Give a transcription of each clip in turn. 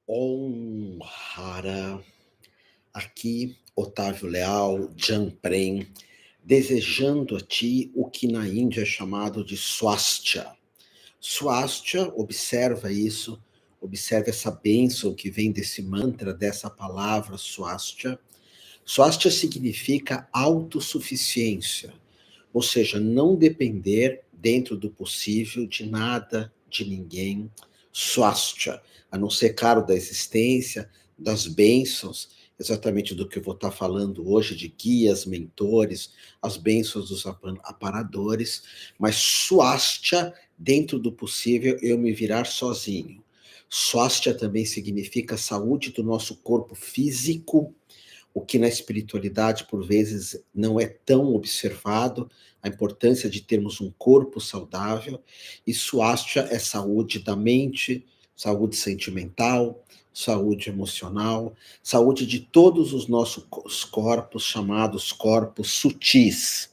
Om Hara, aqui Otávio Leal, Janprem, desejando a ti o que na Índia é chamado de Swastika. Swastika, observa isso, observa essa bênção que vem desse mantra, dessa palavra Swastika. Swastika significa autossuficiência, ou seja, não depender dentro do possível de nada, de ninguém. Swastika, a não ser claro da existência, das bênçãos, exatamente do que eu vou estar falando hoje, de guias, mentores, as bênçãos dos aparadores, mas swastika, dentro do possível, eu me virar sozinho. Swastika também significa saúde do nosso corpo físico, o que na espiritualidade, por vezes, não é tão observado, a importância de termos um corpo saudável, e Swastika é saúde da mente, saúde sentimental, saúde emocional, saúde de todos os nossos corpos, chamados corpos sutis.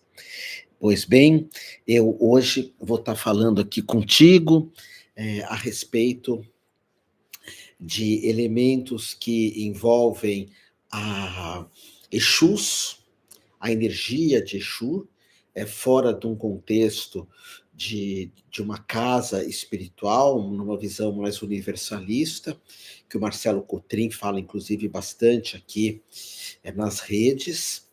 Pois bem, eu hoje vou estar falando aqui contigo a respeito de elementos que envolvem a Exus, a energia de Exu, fora de um contexto de uma casa espiritual, numa visão mais universalista, que o Marcelo Cotrim fala, inclusive, bastante aqui nas redes,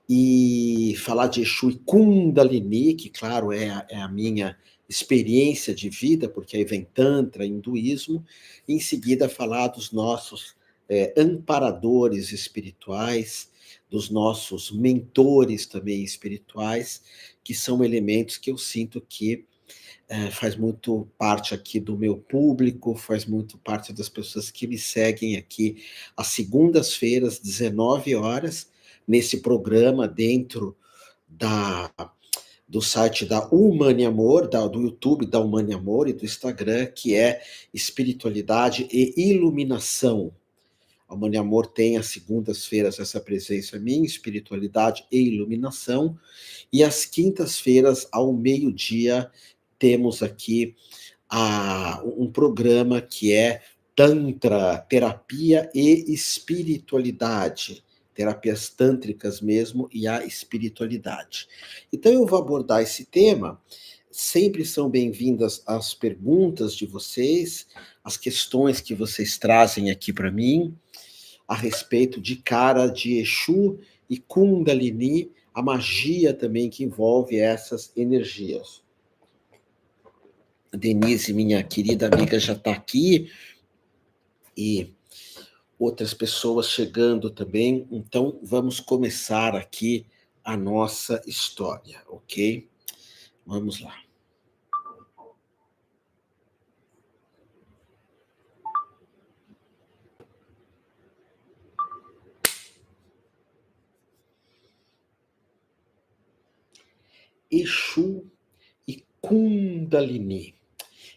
e falar de Exu e Kundalini, que, claro, é a minha experiência de vida, porque aí vem Tantra, hinduísmo, e em seguida falar dos nossos amparadores espirituais, dos nossos mentores também espirituais, que são elementos que eu sinto que faz muito parte aqui do meu público, faz muito parte das pessoas que me seguem aqui às segundas-feiras, 19 horas, nesse programa dentro da, do site da Humane Amor, do YouTube da Humane Amor e do Instagram, que é Espiritualidade e Iluminação. A Humane Amor tem às segundas-feiras essa presença minha, Espiritualidade e Iluminação, e às quintas-feiras, ao meio-dia, temos aqui um programa que é Tantra, Terapia e Espiritualidade, terapias tântricas mesmo, e a espiritualidade. Então eu vou abordar esse tema, sempre são bem-vindas as perguntas de vocês, as questões que vocês trazem aqui para mim, a respeito de cara de Exu e Kundalini, a magia também que envolve essas energias. A Denise, minha querida amiga, já está aqui, e outras pessoas chegando também. Então, vamos começar aqui a nossa história, ok? Vamos lá. Exu e Kundalini.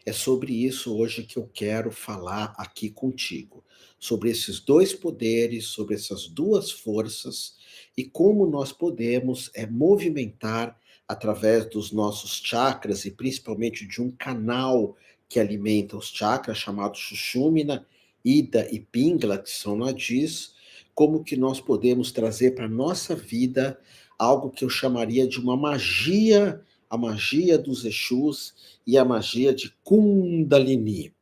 É sobre isso hoje que eu quero falar aqui contigo. Sobre esses dois poderes, sobre essas duas forças e como nós podemos movimentar através dos nossos chakras e principalmente de um canal que alimenta os chakras chamado Sushumna, Ida e Pingala, que são nadis, como que nós podemos trazer para a nossa vida algo que eu chamaria de uma magia, a magia dos Exus e a magia de Kundalini.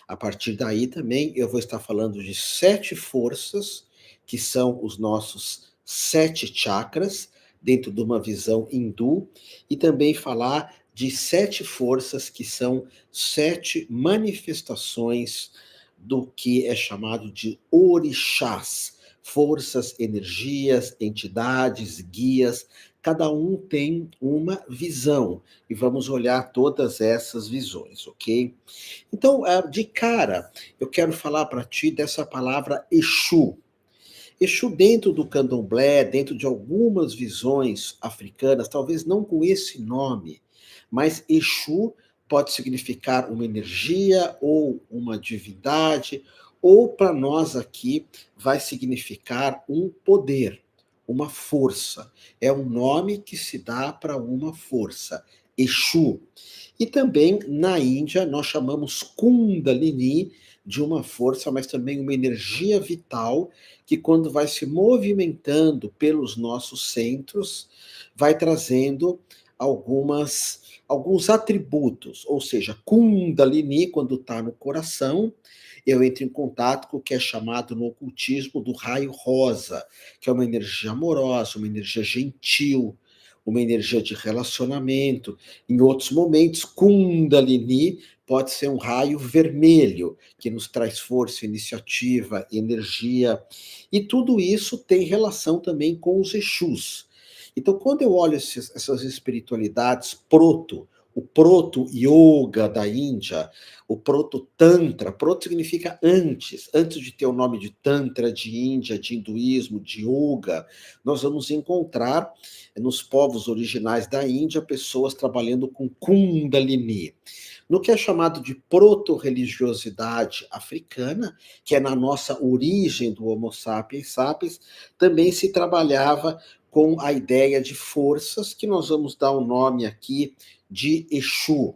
A partir daí também eu vou estar falando de 7 forças, que são os nossos 7 chakras, dentro de uma visão hindu, e também falar de 7 forças, que são 7 manifestações do que é chamado de orixás, forças, energias, entidades, guias, cada um tem uma visão, e vamos olhar todas essas visões, ok? Então, de cara, eu quero falar para ti dessa palavra Exu. Exu dentro do candomblé, dentro de algumas visões africanas, talvez não com esse nome, mas Exu pode significar uma energia ou uma divindade, ou para nós aqui vai significar um poder, uma força. É um nome que se dá para uma força, Exu. E também na Índia nós chamamos Kundalini de uma força, mas também uma energia vital que, quando vai se movimentando pelos nossos centros, vai trazendo alguns atributos, ou seja, Kundalini, quando está no coração, eu entro em contato com o que é chamado no ocultismo do raio rosa, que é uma energia amorosa, uma energia gentil, uma energia de relacionamento. Em outros momentos, Kundalini pode ser um raio vermelho, que nos traz força, iniciativa, energia, e tudo isso tem relação também com os Exus. Então, quando eu olho essas espiritualidades o proto-yoga da Índia, o proto-tantra, proto significa antes de ter o nome de tantra, de Índia, de hinduísmo, de yoga, nós vamos encontrar nos povos originais da Índia pessoas trabalhando com Kundalini. No que é chamado de proto-religiosidade africana, que é na nossa origem do Homo sapiens sapiens, também se trabalhava com a ideia de forças, que nós vamos dar o nome aqui de Exu.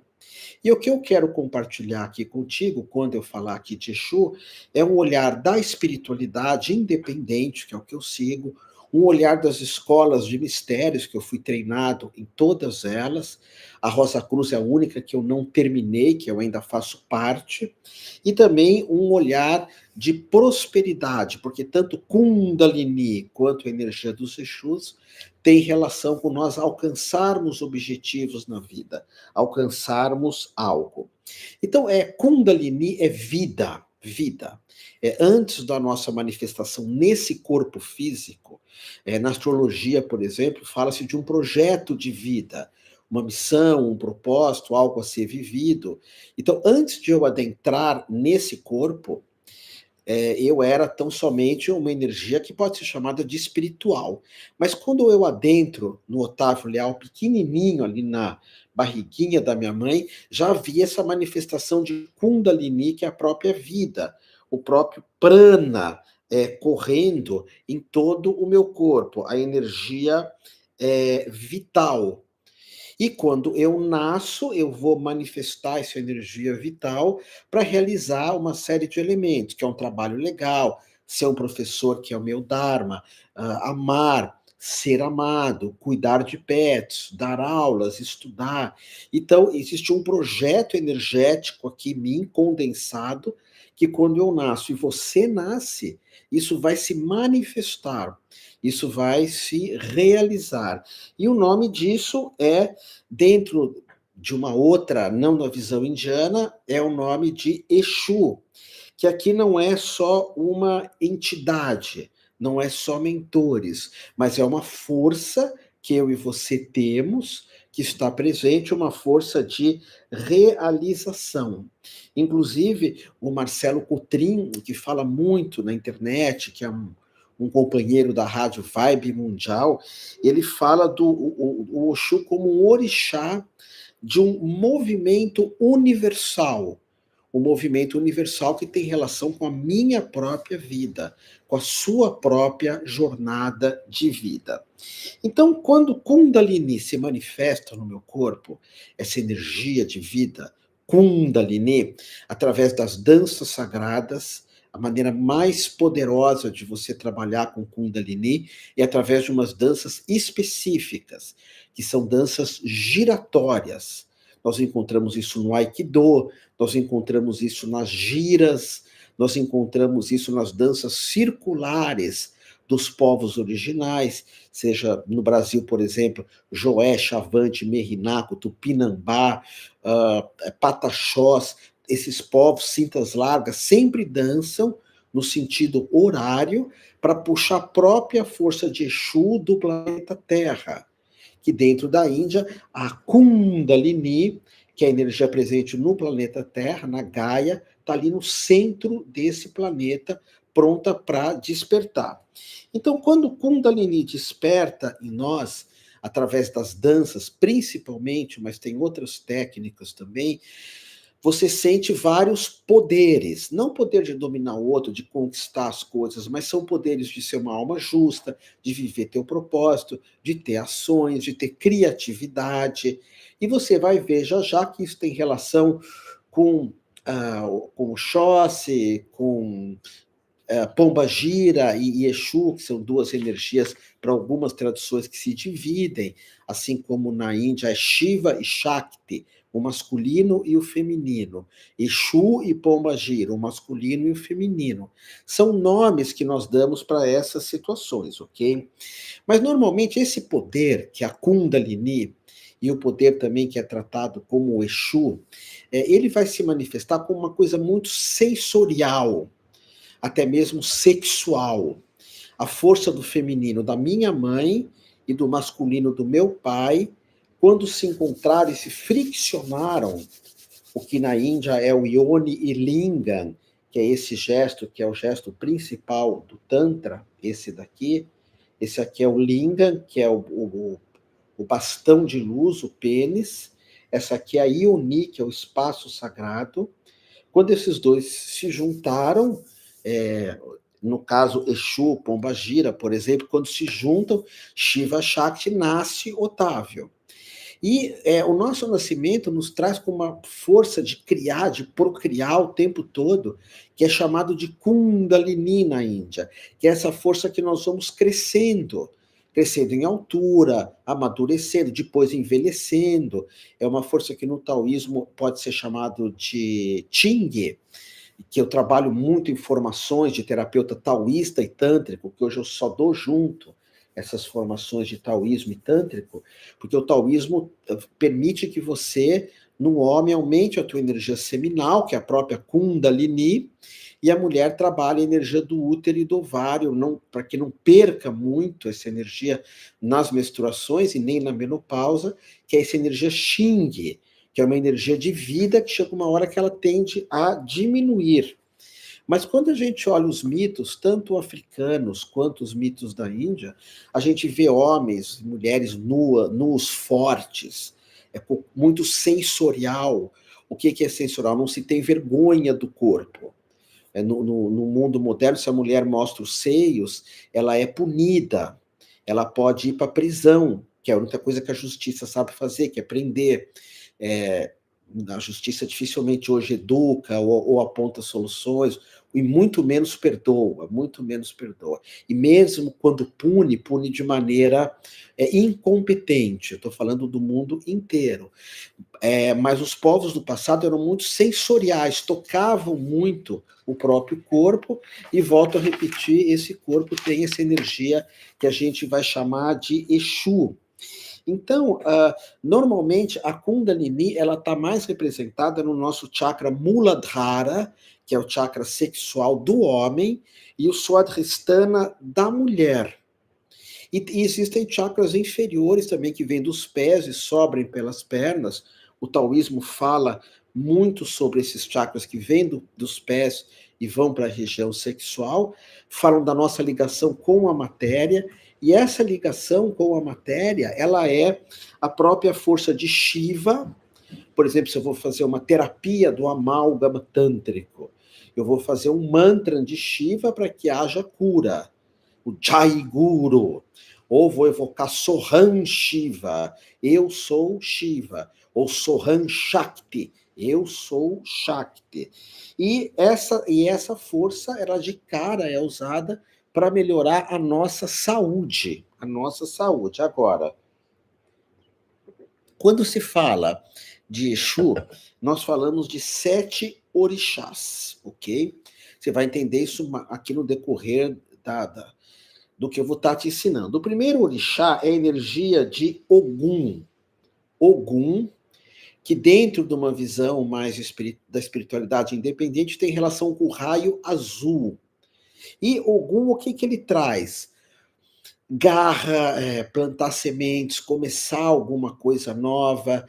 E o que eu quero compartilhar aqui contigo, quando eu falar aqui de Exu, é um olhar da espiritualidade independente, que é o que eu sigo, um olhar das escolas de mistérios, que eu fui treinado em todas elas. A Rosa Cruz é a única que eu não terminei, que eu ainda faço parte. E também um olhar de prosperidade, porque tanto Kundalini quanto a energia dos Exus tem relação com nós alcançarmos objetivos na vida, alcançarmos algo. Então, Kundalini é vida, vida. Antes da nossa manifestação nesse corpo físico, na astrologia, por exemplo, fala-se de um projeto de vida, uma missão, um propósito, algo a ser vivido. Então, antes de eu adentrar nesse corpo, eu era tão somente uma energia que pode ser chamada de espiritual. Mas quando eu adentro no Otávio Leal, pequenininho, ali na barriguinha da minha mãe, já havia essa manifestação de Kundalini, que é a própria vida, o próprio prana correndo em todo o meu corpo, a energia vital. E quando eu nasço, eu vou manifestar essa energia vital para realizar uma série de elementos, que é um trabalho legal, ser um professor, que é o meu dharma, amar, ser amado, cuidar de pets, dar aulas, estudar. Então, existe um projeto energético aqui em mim, condensado, que quando eu nasço e você nasce, isso vai se manifestar, isso vai se realizar. E o nome disso dentro de uma outra, não na visão indiana, é o nome de Exu, que aqui não é só uma entidade, não é só mentores, mas é uma força que eu e você temos, que está presente, uma força de realização. Inclusive, o Marcelo Cotrim, que fala muito na internet, que é um companheiro da rádio Vibe Mundial, ele fala o Oxum como um orixá de um movimento universal, um movimento universal que tem relação com a minha própria vida, com a sua própria jornada de vida. Então, quando Kundalini se manifesta no meu corpo, essa energia de vida, Kundalini, através das danças sagradas, a maneira mais poderosa de você trabalhar com Kundalini é através de umas danças específicas, que são danças giratórias. Nós encontramos isso no Aikido, nós encontramos isso nas giras, nós encontramos isso nas danças circulares dos povos originais, seja no Brasil, por exemplo, Joé, Chavante, Merrinaco, Tupinambá, Pataxós, esses povos, cintas largas, sempre dançam no sentido horário para puxar a própria força de Exu do planeta Terra, que dentro da Índia, a Kundalini, que é a energia presente no planeta Terra, na Gaia, está ali no centro desse planeta, pronta para despertar. Então, quando Kundalini desperta em nós, através das danças, principalmente, mas tem outras técnicas também, você sente vários poderes, não poder de dominar o outro, de conquistar as coisas, mas são poderes de ser uma alma justa, de viver teu propósito, de ter ações, de ter criatividade. E você vai ver já já que isso tem relação com com Oxóssi, com Pomba Gira e Exu, que são duas energias para algumas tradições que se dividem, assim como na Índia é Shiva e Shakti, o masculino e o feminino. Exu e Pomba Gira, o masculino e o feminino. São nomes que nós damos para essas situações, ok? Mas normalmente esse poder, que é a Kundalini, e o poder também que é tratado como o Exu, ele vai se manifestar como uma coisa muito sensorial, até mesmo sexual. A força do feminino da minha mãe e do masculino do meu pai, quando se encontraram e se friccionaram, o que na Índia é o Yoni e Lingam, que é esse gesto, que é o gesto principal do Tantra, esse daqui. Esse aqui é o Lingam, que é o bastão de luz, o pênis. Essa aqui é a Ioni, que é o espaço sagrado. Quando esses dois se juntaram, no caso Exu, Pombagira, por exemplo, quando se juntam, Shiva Shakti nasce Otávio. E o nosso nascimento nos traz com uma força de criar, de procriar o tempo todo, que é chamado de Kundalini na Índia, que é essa força que nós vamos crescendo, crescendo em altura, amadurecendo, depois envelhecendo. É uma força que no taoísmo pode ser chamado de Ching, que eu trabalho muito em formações de terapeuta taoísta e tântrico, que hoje eu só dou junto essas formações de taoísmo e tântrico, porque o taoísmo permite que você, no homem, aumente a tua energia seminal, que é a própria Kundalini, e a mulher trabalha a energia do útero e do ovário, para que não perca muito essa energia nas menstruações e nem na menopausa, que é essa energia Xing, que é uma energia de vida que chega uma hora que ela tende a diminuir. Mas quando a gente olha os mitos, tanto africanos quanto os mitos da Índia, a gente vê homens e mulheres nus, fortes, muito sensorial. O que é sensorial? Não se tem vergonha do corpo. No mundo moderno, se a mulher mostra os seios, ela é punida, ela pode ir para a prisão, que é a única coisa que a justiça sabe fazer, que é prender. A justiça dificilmente hoje educa ou aponta soluções, e muito menos perdoa, muito menos perdoa. E mesmo quando pune de maneira incompetente. Eu estou falando do mundo inteiro. Mas os povos do passado eram muito sensoriais, tocavam muito o próprio corpo, e volto a repetir, esse corpo tem essa energia que a gente vai chamar de Exu. Então, normalmente, a Kundalini ela está mais representada no nosso chakra Muladhara, que é o chakra sexual do homem, e o Swadhisthana da mulher. E existem chakras inferiores também, que vêm dos pés e sobem pelas pernas. O taoísmo fala muito sobre esses chakras que vêm dos pés e vão para a região sexual, falam da nossa ligação com a matéria, e essa ligação com a matéria, ela é a própria força de Shiva. Por exemplo, se eu vou fazer uma terapia do amálgama tântrico, eu vou fazer um mantra de Shiva para que haja cura, o Jai Guru, ou vou evocar Soham Shiva, eu sou Shiva, ou Soham Shakti, eu sou Shakti. E essa força, ela de cara é usada para melhorar a nossa saúde, a nossa saúde. Agora, quando se fala de Exu, nós falamos de 7 orixás, ok? Você vai entender isso aqui no decorrer do que eu vou estar te ensinando. O primeiro orixá é a energia de Ogum. Ogum, que dentro de uma visão mais da espiritualidade independente, tem relação com o raio azul. E Ogum, o que ele traz? Garra, plantar sementes, começar alguma coisa nova,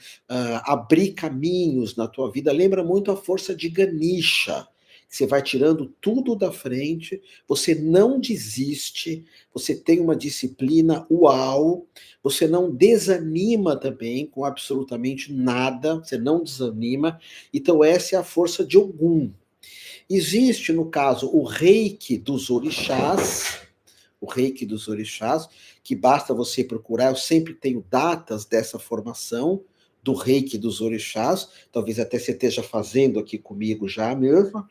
abrir caminhos na tua vida. Lembra muito a força de Ganesha. Você vai tirando tudo da frente, você não desiste, você tem uma disciplina uau, você não desanima também com absolutamente nada, você não desanima. Então essa é a força de Ogum. Existe, no caso, o reiki dos orixás, que basta você procurar, eu sempre tenho datas dessa formação do reiki dos orixás, talvez até você esteja fazendo aqui comigo já mesmo,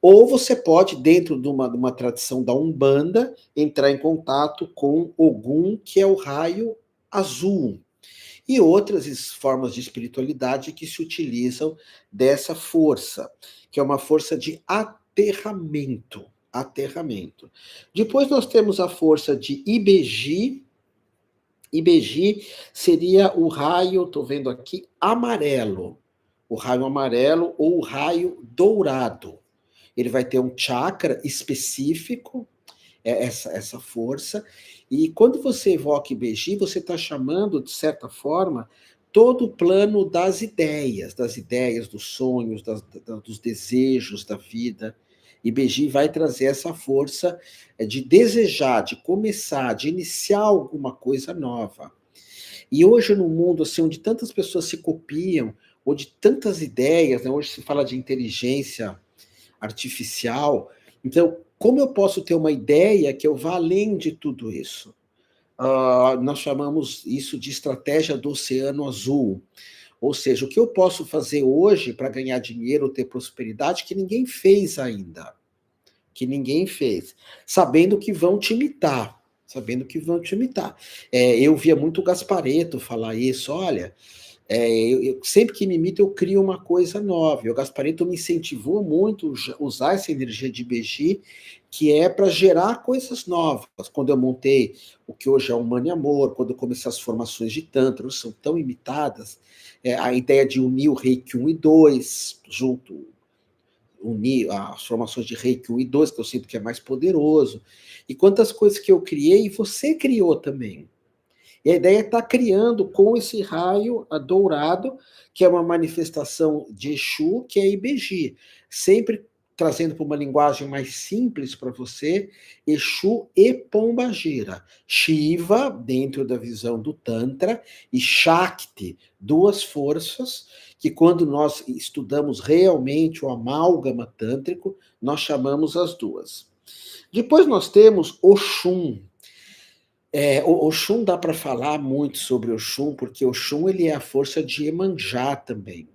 ou você pode, dentro de uma tradição da Umbanda, entrar em contato com Ogum, que é o raio azul, e outras formas de espiritualidade que se utilizam dessa força, que é uma força de aterramento. Aterramento. Depois nós temos a força de Ibeji. Ibeji seria o raio, estou vendo aqui, amarelo. O raio amarelo ou o raio dourado. Ele vai ter um chakra específico, essa força, e quando você evoca Ibeji, você está chamando, de certa forma, todo o plano das ideias, dos sonhos, dos desejos da vida. Ibeji vai trazer essa força de desejar, de começar, de iniciar alguma coisa nova. E hoje, no mundo assim, onde tantas pessoas se copiam, onde tantas ideias, né? Hoje se fala de inteligência artificial. Então, como eu posso ter uma ideia que eu vá além de tudo isso? Nós chamamos isso de estratégia do oceano azul. Ou seja, o que eu posso fazer hoje para ganhar dinheiro, ter prosperidade, que ninguém fez ainda. Que ninguém fez. Sabendo que vão te imitar. Sabendo que vão te imitar. Eu via muito o Gasparetto falar isso, olha, sempre que me imito, eu crio uma coisa nova. E o Gasparetto me incentivou muito a usar essa energia de Beji, que é para gerar coisas novas. Quando eu montei o que hoje é Humano e Amor, quando eu comecei as formações de Tantra, são tão imitadas, a ideia de unir o Reiki 1 e 2, junto, unir as formações de Reiki 1 e 2, que eu sinto que é mais poderoso. E quantas coisas que eu criei, você criou também. E a ideia é estar criando com esse raio dourado, que é uma manifestação de Exu, que é Ibeji. Sempre trazendo para uma linguagem mais simples para você, Exu e Pombagira. Shiva, dentro da visão do Tantra, e Shakti, duas forças que, quando nós estudamos realmente o amálgama tântrico, nós chamamos as duas. Depois nós temos Oxum. O Oxum dá para falar muito sobre Oxum, porque Oxum ele é a força de Iemanjá também.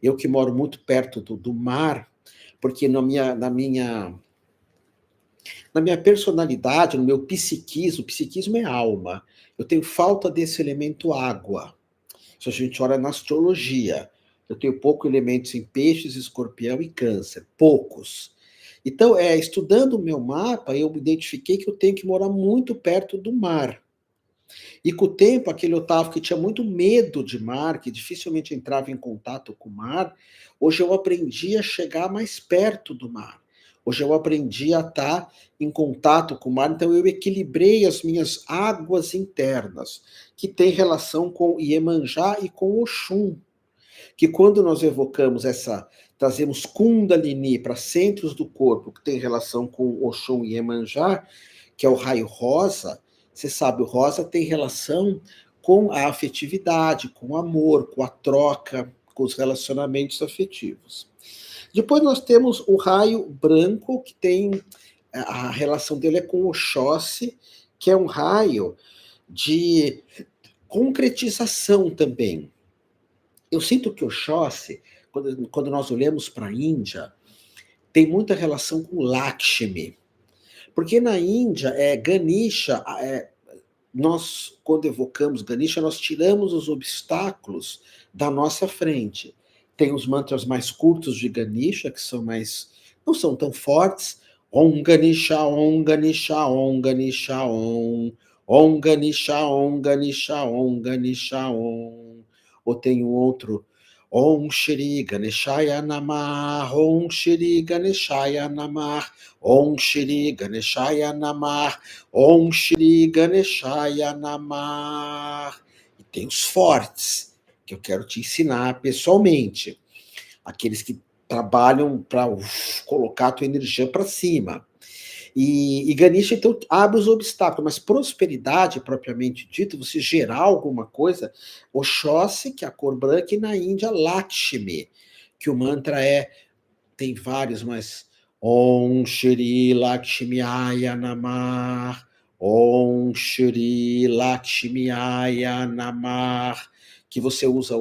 Eu que moro muito perto do mar, porque na minha personalidade, no meu psiquismo é alma, eu tenho falta desse elemento água. Se a gente olha na astrologia, eu tenho poucos elementos em peixes, escorpião e câncer, poucos. Então, estudando o meu mapa, eu identifiquei que eu tenho que morar muito perto do mar. E com o tempo, aquele Otávio que tinha muito medo de mar, que dificilmente entrava em contato com o mar, hoje eu aprendi a chegar mais perto do mar. Hoje eu aprendi a estar em contato com o mar, então eu equilibrei as minhas águas internas, que tem relação com Iemanjá e com Oxum, que quando nós evocamos trazemos Kundalini para centros do corpo, que tem relação com Oxum e Iemanjá, que é o raio rosa. Você sabe, o rosa tem relação com a afetividade, com o amor, com a troca, com os relacionamentos afetivos. Depois nós temos o raio branco, que tem a relação dele é com o Oxóssi, que é um raio de concretização também. Eu sinto que o Oxóssi, quando nós olhamos para a Índia, tem muita relação com Lakshmi. Porque na Índia, Ganesha, nós, quando evocamos Ganesha, nós tiramos os obstáculos da nossa frente. Tem os mantras mais curtos de Ganesha, que não são tão fortes. Om Ganesha, Om Ganesha, Om Ganesha, Om. Om Ganesha, Om Ganesha, Om Ganesha, Om. Ou tem um outro, Om Shri Ganeshaya Namah, Om Shri Ganeshaya Namah, Om Shri Ganeshaya Namah, Om Shri Ganeshaya Namah. E tem os fortes, que eu quero te ensinar pessoalmente. Aqueles que trabalham para colocar a tua energia para cima. E Ganesha, então, abre os obstáculos, mas prosperidade, propriamente dita, você gerar alguma coisa, Oxóssi, que é a cor branca, e na Índia, Lakshmi, que o mantra tem vários, mas Om Shri Lakshmi Aya Namah, Om Shri Lakshmi Aya Namah, que você usa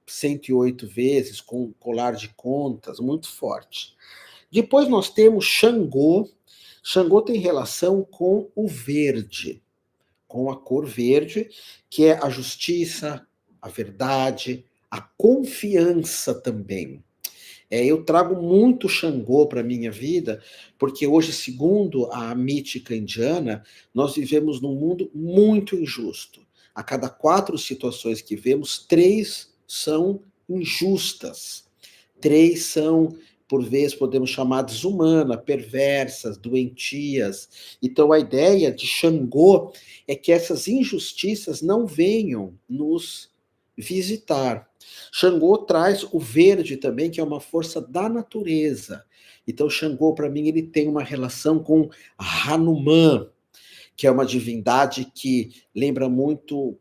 108 vezes, com um colar de contas, muito forte. Depois nós temos Xangô. Xangô tem relação com o verde, com a cor verde, que é a justiça, a verdade, a confiança também. Eu trago muito Xangô para a minha vida, porque hoje, segundo a mítica indiana, nós vivemos num mundo muito injusto. A cada 4 situações que vemos, 3 são injustas. 3 são, por vezes, podemos chamar desumanas, perversas, doentias. Então, a ideia de Xangô é que essas injustiças não venham nos visitar. Xangô traz o verde também, que é uma força da natureza. Então, Xangô, para mim, ele tem uma relação com Hanuman, que é uma divindade que lembra muito.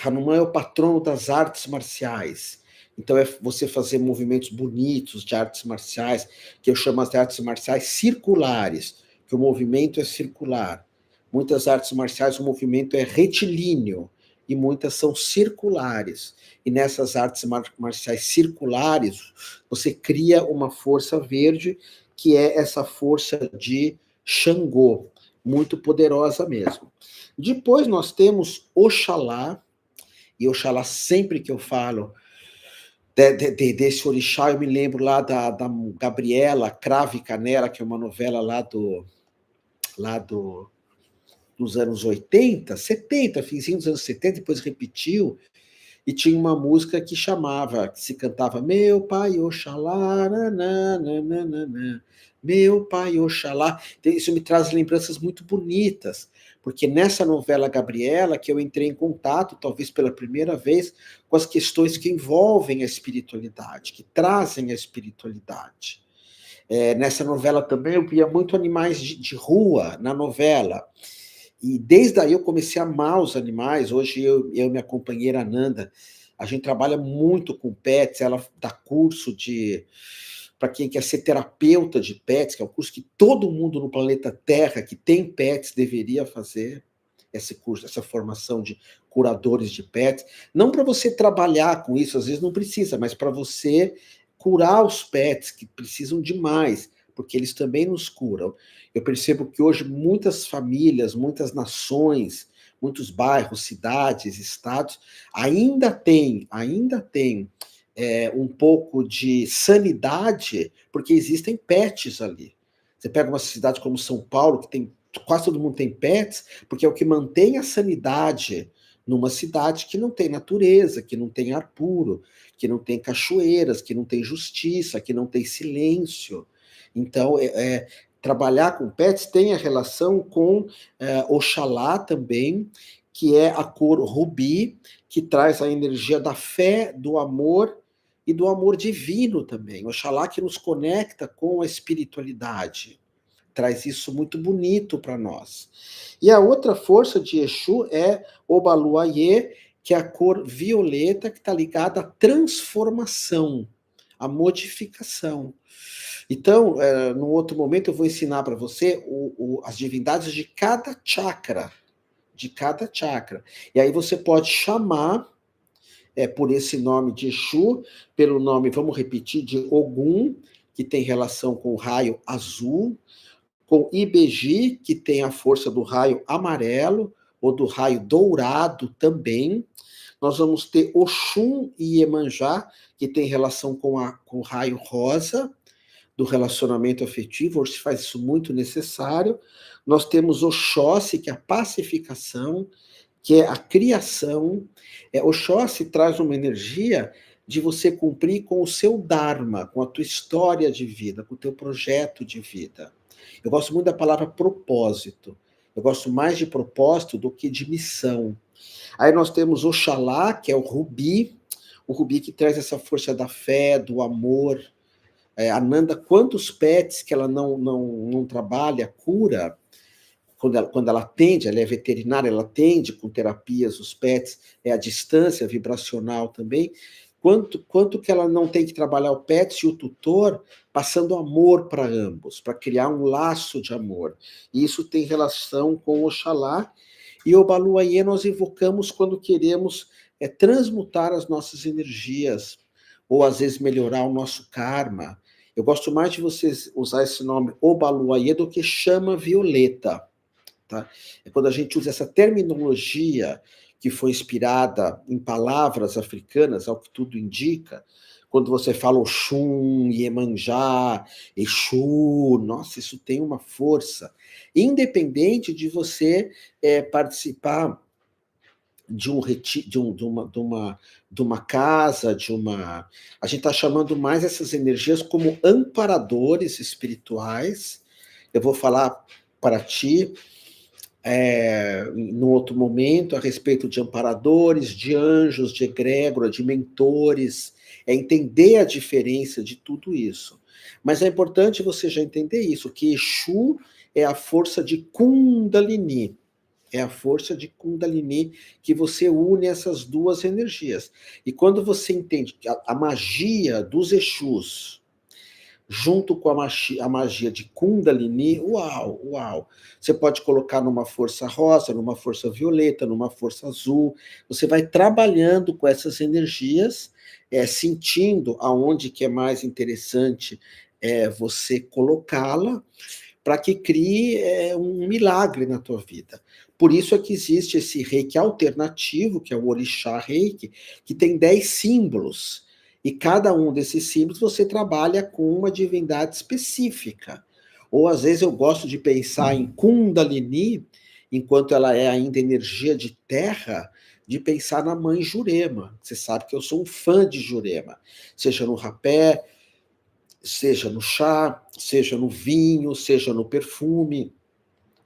Hanuman é o patrono das artes marciais. Então, é você fazer movimentos bonitos de artes marciais, que eu chamo de artes marciais circulares, que o movimento é circular. Muitas artes marciais, o movimento é retilíneo, e muitas são circulares. E nessas artes marciais circulares, você cria uma força verde, que é essa força de Xangô, muito poderosa mesmo. Depois nós temos Oxalá, e Oxalá, sempre que eu falo desse orixá, eu me lembro lá da Gabriela Cravo e Canela, que é uma novela dos anos 80, 70, finzinho dos anos 70, depois repetiu, e tinha uma música que se cantava Meu Pai Oxalá, nananana, Meu Pai Oxalá. Então, isso me traz lembranças muito bonitas, porque nessa novela Gabriela que eu entrei em contato, talvez pela primeira vez, com as questões que envolvem a espiritualidade, que trazem a espiritualidade. Nessa novela também eu via muito animais de rua na novela, e desde aí eu comecei a amar os animais. Hoje eu e minha companheira Ananda, a gente trabalha muito com pets, ela dá curso para quem quer ser terapeuta de pets, que é um curso que todo mundo no planeta Terra que tem pets deveria fazer, esse curso, essa formação de curadores de pets. Não para você trabalhar com isso, às vezes não precisa, mas para você curar os pets que precisam demais, porque eles também nos curam. Eu percebo que hoje muitas famílias, muitas nações, muitos bairros, cidades, estados, ainda tem um pouco de sanidade, porque existem pets ali. Você pega uma cidade como São Paulo, que tem quase todo mundo tem pets, porque é o que mantém a sanidade numa cidade que não tem natureza, que não tem ar puro, que não tem cachoeiras, que não tem justiça, que não tem silêncio. Então, trabalhar com pets tem a relação com Oxalá também, que é a cor rubi, que traz a energia da fé, do amor e do amor divino também. Oxalá que nos conecta com a espiritualidade. Traz isso muito bonito para nós. E a outra força de Exu é Obaluayê, que é a cor violeta, que está ligada à transformação, à modificação. Então, num outro momento, eu vou ensinar para você as divindades de cada chakra. De cada chakra. E aí você pode chamar por esse nome de Exu, pelo nome, vamos repetir, de Ogum, que tem relação com o raio azul, com Ibeji, que tem a força do raio amarelo, ou do raio dourado também. Nós vamos ter Oxum e Iemanjá, que tem relação com o raio rosa, do relacionamento afetivo, hoje se faz isso muito necessário. Nós temos Oxóssi, que é a pacificação, que é a criação. Oxóssi traz uma energia de você cumprir com o seu Dharma, com a tua história de vida, com o teu projeto de vida. Eu gosto muito da palavra propósito. Eu gosto mais de propósito do que de missão. Aí nós temos Oxalá, que é o rubi que traz essa força da fé, do amor. Ananda, quantos pets que ela não trabalha, cura, quando ela atende, ela é veterinária, ela atende com terapias os pets, a distância vibracional também, quanto que ela não tem que trabalhar o pet e o tutor, passando amor para ambos, para criar um laço de amor. E isso tem relação com Oxalá, e o Obaluayê nós invocamos quando queremos é transmutar as nossas energias, ou às vezes melhorar o nosso karma. Eu gosto mais de vocês usar esse nome Obaluayê do que chama violeta, tá? É quando a gente usa essa terminologia que foi inspirada em palavras africanas, ao que tudo indica, quando você fala Oxum, Iemanjá, Exu, nossa, isso tem uma força. Independente de você participar de um retiro, de uma casa, de uma. A gente está chamando mais essas energias como amparadores espirituais. Eu vou falar para ti, num outro momento, a respeito de amparadores, de anjos, de egrégora, de mentores, entender a diferença de tudo isso. Mas é importante você já entender isso, que Exu é a força de Kundalini. É a força de Kundalini que você une essas duas energias. E quando você entende a magia dos Exus, junto com a magia de Kundalini, uau, uau. Você pode colocar numa força rosa, numa força violeta, numa força azul. Você vai trabalhando com essas energias, sentindo aonde que é mais interessante você colocá-la, para que crie um milagre na tua vida. Por isso é que existe esse reiki alternativo, que é o Orixá Reiki, que tem 10 símbolos. E cada um desses símbolos você trabalha com uma divindade específica. Ou às vezes eu gosto de pensar em Kundalini, enquanto ela é ainda energia de terra, de pensar na mãe Jurema. Você sabe que eu sou um fã de Jurema, seja no rapé, seja no chá, seja no vinho, seja no perfume,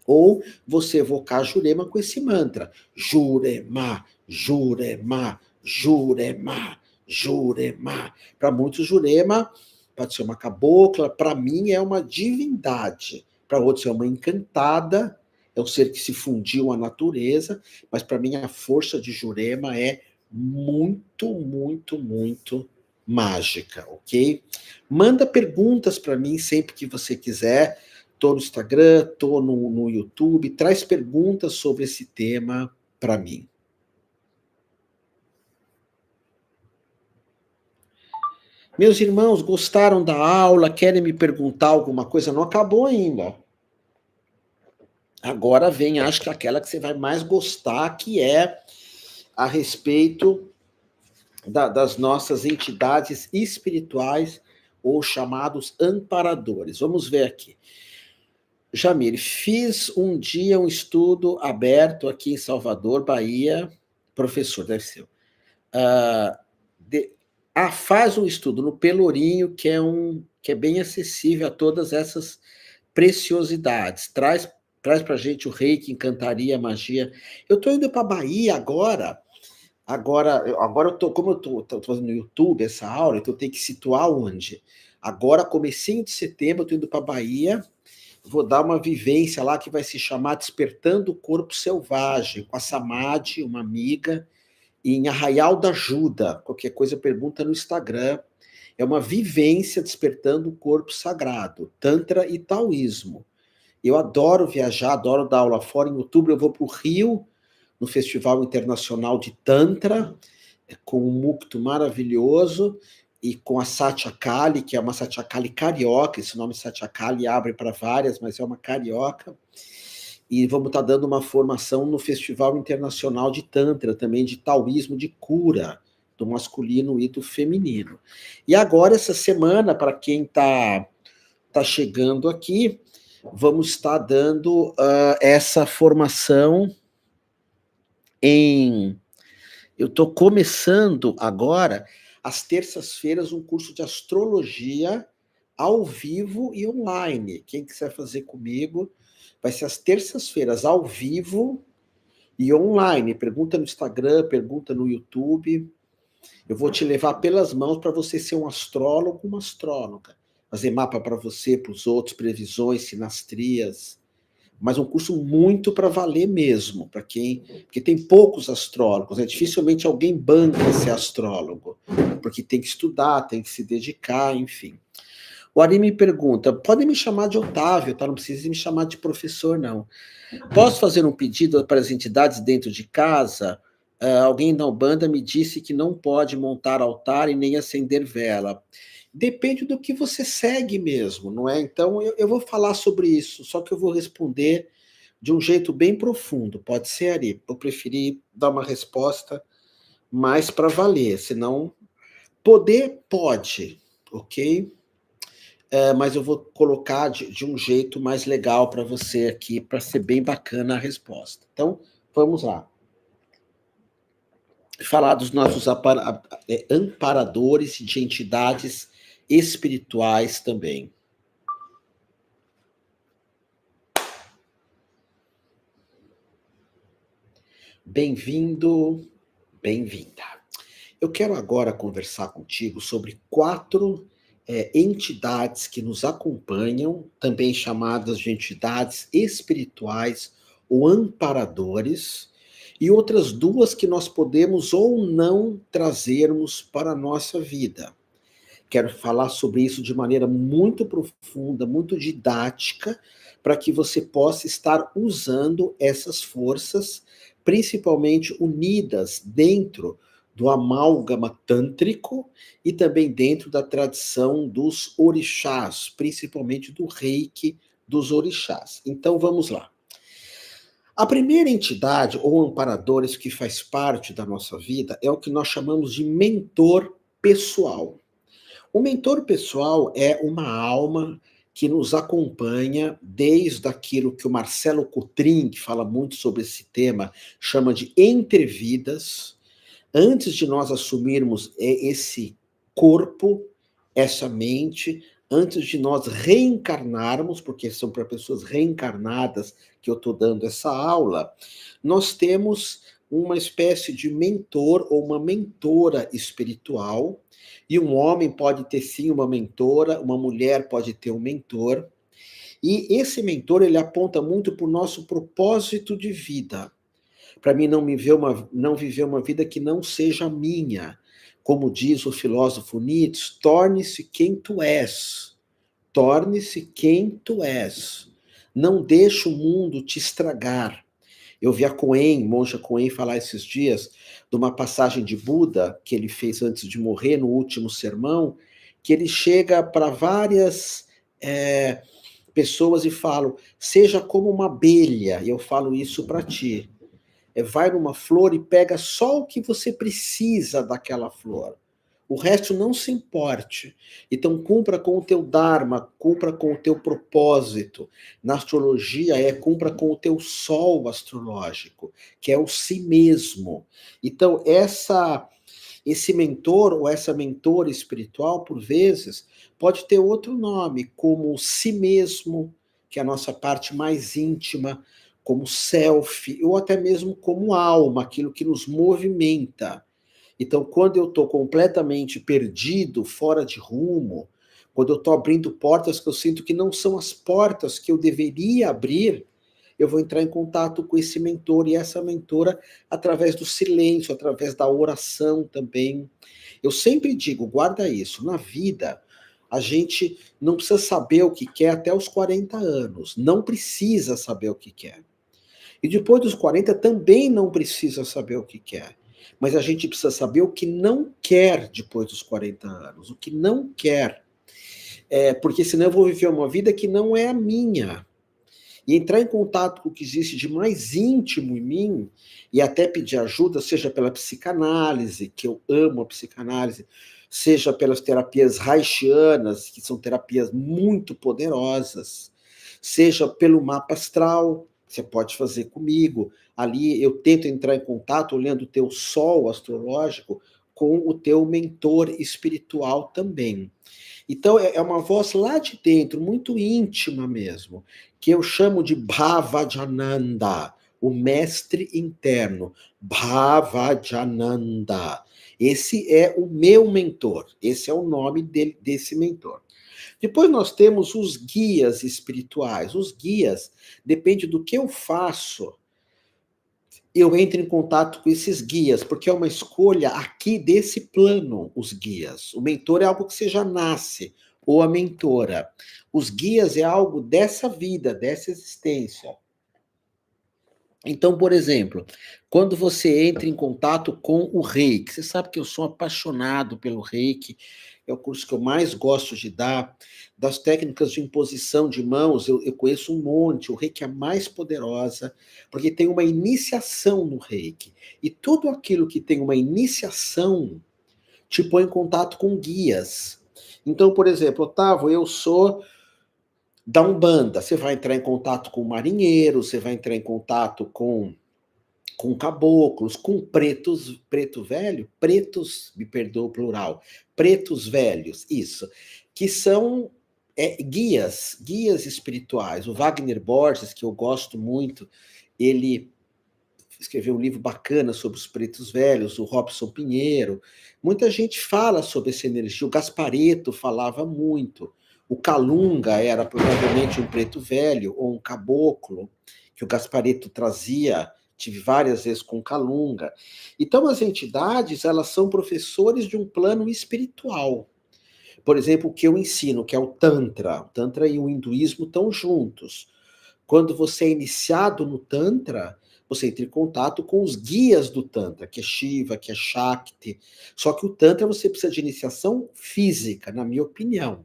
ou você evocar Jurema com esse mantra: Jurema, Jurema, Jurema, Jurema. Para muitos, Jurema pode ser uma cabocla, para mim é uma divindade, para outros é uma encantada, é um ser que se fundiu à natureza, mas para mim a força de Jurema é muito, muito, muito mágica, ok? Manda perguntas para mim sempre que você quiser. Tô no Instagram, tô no YouTube. Traz perguntas sobre esse tema para mim. Meus irmãos, gostaram da aula? Querem me perguntar alguma coisa? Não acabou ainda. Agora vem, acho que aquela que você vai mais gostar, que é a respeito das nossas entidades espirituais, ou chamados amparadores. Vamos ver aqui. Jamir, fiz um dia um estudo aberto aqui em Salvador, Bahia, professor, deve ser. Faz um estudo no Pelourinho, que é bem acessível a todas essas preciosidades. Traz para a gente o reiki, encantaria, magia. Eu estou indo para Bahia agora. Agora eu tô, como eu tô fazendo no YouTube essa aula, então eu tenho que situar onde. Agora, comecinho de setembro, eu estou indo para Bahia. Vou dar uma vivência lá que vai se chamar Despertando o Corpo Selvagem, com a Samadhi, uma amiga, em Arraial da Ajuda. Qualquer coisa, pergunta no Instagram. É uma vivência despertando o corpo sagrado, Tantra e Taoísmo. Eu adoro viajar, adoro dar aula fora. Em outubro eu vou para o Rio, no Festival Internacional de Tantra, com um mukto maravilhoso, e com a Satya Kali, que é uma Satya Kali carioca. Esse nome Satya Kali abre para várias, mas é uma carioca. E vamos estar dando uma formação no Festival Internacional de Tantra, também de Taoísmo de cura, do masculino e do feminino. E agora, essa semana, para quem está chegando aqui, vamos estar dando essa formação eu estou começando agora, às terças-feiras, um curso de astrologia ao vivo e online. Quem quiser fazer comigo, vai ser às terças-feiras, ao vivo e online. Pergunta no Instagram, pergunta no YouTube. Eu vou te levar pelas mãos para você ser um astrólogo, uma astróloga. Fazer mapa para você, para os outros, previsões, sinastrias. Mas um curso muito para valer mesmo, para quem... Porque tem poucos astrólogos, dificilmente alguém banca ser astrólogo, porque tem que estudar, tem que se dedicar, enfim. O Ari me pergunta, podem me chamar de Otávio, tá? Não precisa me chamar de professor, não. Posso fazer um pedido para as entidades dentro de casa? Alguém da Umbanda me disse que não pode montar altar e nem acender vela. Depende do que você segue mesmo, não é? Então eu vou falar sobre isso, só que eu vou responder de um jeito bem profundo. Pode ser, Ari? Eu preferi dar uma resposta mais para valer, senão poder pode, ok? Mas eu vou colocar de um jeito mais legal para você aqui, para ser bem bacana a resposta. Então, vamos lá. Falar dos nossos amparadores de entidades espirituais também. Bem-vindo, bem-vinda. Eu quero agora conversar contigo sobre 4 entidades que nos acompanham, também chamadas de entidades espirituais ou amparadores, e outras 2 que nós podemos ou não trazermos para a nossa vida. Quero falar sobre isso de maneira muito profunda, muito didática, para que você possa estar usando essas forças, principalmente unidas dentro do amálgama tântrico e também dentro da tradição dos orixás, principalmente do reiki dos orixás. Então vamos lá. A primeira entidade ou amparadores que faz parte da nossa vida é o que nós chamamos de mentor pessoal. O mentor pessoal é uma alma que nos acompanha desde aquilo que o Marcelo Cotrim, que fala muito sobre esse tema, chama de entrevidas, antes de nós assumirmos esse corpo, essa mente, antes de nós reencarnarmos, porque são para pessoas reencarnadas que eu estou dando essa aula, nós temos uma espécie de mentor ou uma mentora espiritual, e um homem pode ter sim uma mentora, uma mulher pode ter um mentor, e esse mentor ele aponta muito para o nosso propósito de vida, para mim não viver uma vida que não seja minha. Como diz o filósofo Nietzsche, torne-se quem tu és. Torne-se quem tu és. Não deixe o mundo te estragar. Eu vi a Coen, monja Coen, falar esses dias de uma passagem de Buda que ele fez antes de morrer, no último sermão, que ele chega para várias pessoas e fala: seja como uma abelha, e eu falo isso para ti. Vai numa flor e pega só o que você precisa daquela flor. O resto não se importe. Então, cumpra com o teu dharma, cumpra com o teu propósito. Na astrologia, cumpra com o teu sol astrológico, que é o si mesmo. Então, esse mentor ou essa mentora espiritual, por vezes, pode ter outro nome, como si mesmo, que é a nossa parte mais íntima, como self, ou até mesmo como alma, aquilo que nos movimenta. Então, quando eu estou completamente perdido, fora de rumo, quando eu estou abrindo portas que eu sinto que não são as portas que eu deveria abrir, eu vou entrar em contato com esse mentor e essa mentora através do silêncio, através da oração também. Eu sempre digo, guarda isso, na vida, a gente não precisa saber o que quer até os 40 anos, não precisa saber o que quer. E depois dos 40 também não precisa saber o que quer. Mas a gente precisa saber o que não quer depois dos 40 anos, o que não quer. Porque senão eu vou viver uma vida que não é a minha. E entrar em contato com o que existe de mais íntimo em mim, e até pedir ajuda, seja pela psicanálise, que eu amo a psicanálise, seja pelas terapias haitianas, que são terapias muito poderosas, seja pelo mapa astral, que você pode fazer comigo. Ali eu tento entrar em contato olhando o teu sol astrológico com o teu mentor espiritual também. Então, é uma voz lá de dentro, muito íntima mesmo, que eu chamo de Bhavajananda, o mestre interno. Bhavajananda. Esse é o meu mentor, esse é o nome desse mentor. Depois nós temos os guias espirituais. Os guias, depende do que eu faço, eu entro em contato com esses guias, porque é uma escolha aqui desse plano, os guias. O mentor é algo que você já nasce, ou a mentora. Os guias é algo dessa vida, dessa existência. Então, por exemplo, quando você entra em contato com o reiki, você sabe que eu sou apaixonado pelo reiki, é o curso que eu mais gosto de dar. Das técnicas de imposição de mãos, eu conheço um monte, o reiki é a mais poderosa, porque tem uma iniciação no reiki. E tudo aquilo que tem uma iniciação te põe em contato com guias. Então, por exemplo, Otávio, eu sou da Umbanda, você vai entrar em contato com marinheiros, você vai entrar em contato com caboclos, com pretos, preto velho, pretos, me perdoa o plural, pretos velhos, isso, que são guias espirituais. O Wagner Borges, que eu gosto muito, ele escreveu um livro bacana sobre os pretos velhos, o Robson Pinheiro. Muita gente fala sobre essa energia. O Gaspareto falava muito. O Calunga era provavelmente um preto velho ou um caboclo, que o Gaspareto trazia, tive várias vezes com o Calunga. Então, as entidades, elas são professores de um plano espiritual. Por exemplo, o que eu ensino, que é o Tantra. O Tantra e o hinduísmo estão juntos. Quando você é iniciado no Tantra, você entra em contato com os guias do Tantra, que é Shiva, que é Shakti. Só que o Tantra você precisa de iniciação física, na minha opinião.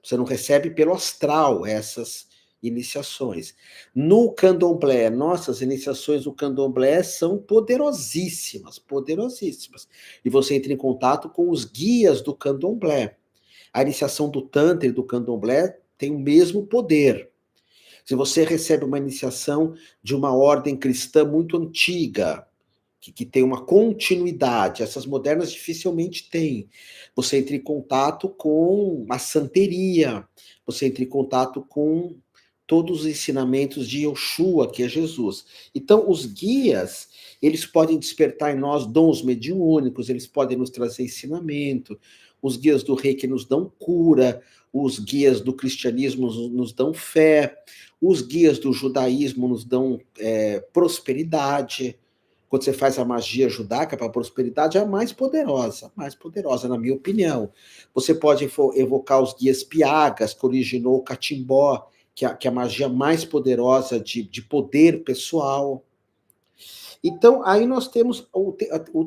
Você não recebe pelo astral essas iniciações. No Candomblé, nossas iniciações no Candomblé são poderosíssimas, poderosíssimas. E você entra em contato com os guias do Candomblé. A iniciação do Tantra e do Candomblé tem o mesmo poder. Se você recebe uma iniciação de uma ordem cristã muito antiga, que tem uma continuidade, essas modernas dificilmente têm. Você entra em contato com a santeria, você entra em contato com todos os ensinamentos de Yoshua, que é Jesus. Então, os guias, eles podem despertar em nós dons mediúnicos, eles podem nos trazer ensinamento, os guias do reiki nos dão cura, os guias do cristianismo nos dão fé, os guias do judaísmo nos dão prosperidade. Quando você faz a magia judaica para a prosperidade, é a mais poderosa, na minha opinião. Você pode evocar os guias piagas, que originou o catimbó, que é a magia mais poderosa de poder pessoal. Então, aí nós temos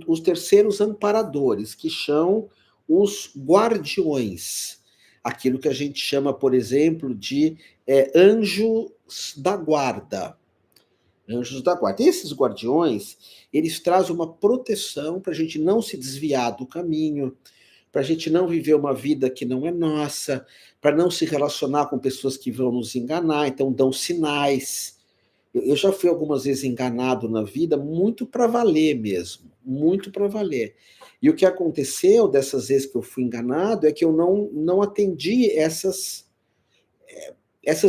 os terceiros amparadores, que são os guardiões. Aquilo que a gente chama, por exemplo, de anjos da guarda. Anjos da guarda. E esses guardiões, eles trazem uma proteção para a gente não se desviar do caminho, para a gente não viver uma vida que não é nossa, para não se relacionar com pessoas que vão nos enganar, então dão sinais. Eu já fui algumas vezes enganado na vida, muito para valer mesmo, muito para valer. E o que aconteceu dessas vezes que eu fui enganado é que eu não atendi essas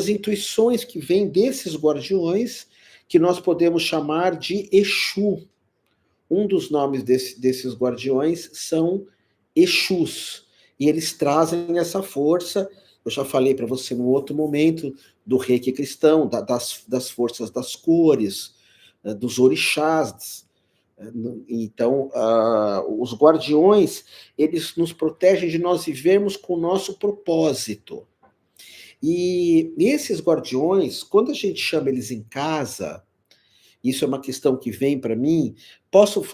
intuições que vêm desses guardiões, que nós podemos chamar de Exu. Um dos nomes desses guardiões são Exus, e eles trazem essa força. Eu já falei para você num outro momento do reiki cristão, das forças das cores, dos orixás. Então, os guardiões, eles nos protegem de nós vivermos com o nosso propósito. E esses guardiões, quando a gente chama eles em casa, isso é uma questão que vem para mim, posso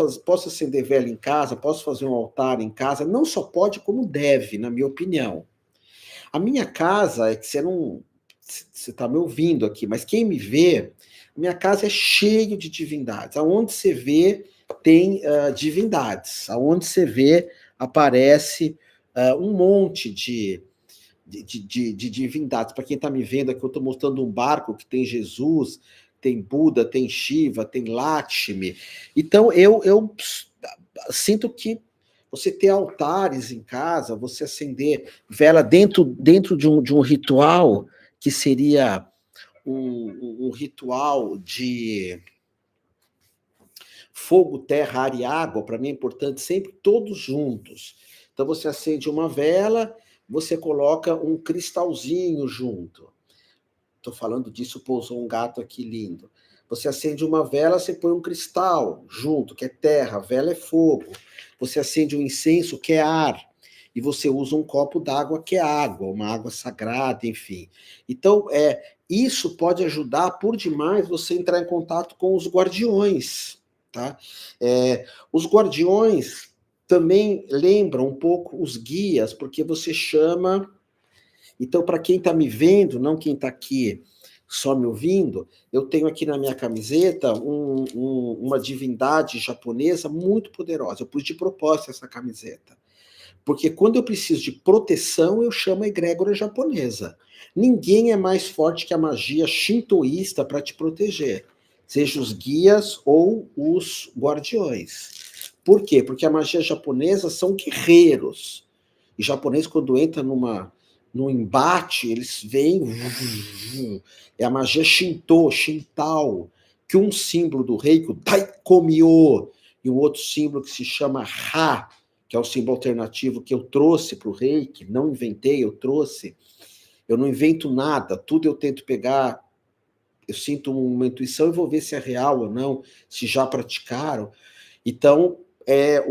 acender vela em casa, posso fazer um altar em casa, não só pode, como deve, na minha opinião. A minha casa, é que você está me ouvindo aqui, mas quem me vê, a minha casa é cheio de divindades. Aonde você vê, tem divindades. Aonde você vê, aparece um monte de divindades. Para quem está me vendo aqui, eu estou mostrando um barco que tem Jesus, tem Buda, tem Shiva, tem Lakshmi. Então, eu sinto que você ter altares em casa, você acender vela dentro de um ritual que seria um ritual de fogo, terra, ar e água, para mim é importante sempre todos juntos. Então você acende uma vela, você coloca um cristalzinho junto. Estou falando disso, pousou um gato aqui lindo. Você acende uma vela, você põe um cristal junto, que é terra, vela é fogo. Você acende um incenso, que é ar. e você usa um copo d'água que é água, uma água sagrada, enfim. Então, isso pode ajudar por demais você entrar em contato com os guardiões, tá? Os guardiões também lembram um pouco os guias, porque você chama. Então, para quem está me vendo, não quem está aqui só me ouvindo, eu tenho aqui na minha camiseta uma divindade japonesa muito poderosa. Eu pus de propósito essa camiseta. Porque quando eu preciso de proteção, eu chamo a egrégora japonesa. Ninguém é mais forte que a magia shintoísta para te proteger, seja os guias ou os guardiões. Por quê? Porque a magia japonesa são guerreiros. E japonês, quando entra num embate, eles vêm. É a magia Shinto, Shintao, que um símbolo do rei, o Daikomyo, e um outro símbolo que se chama Ha, que é o símbolo alternativo que eu trouxe para o rei, que não inventei, eu trouxe. Eu não invento nada, tudo eu tento pegar, eu sinto uma intuição e vou ver se é real ou não, se já praticaram. Então,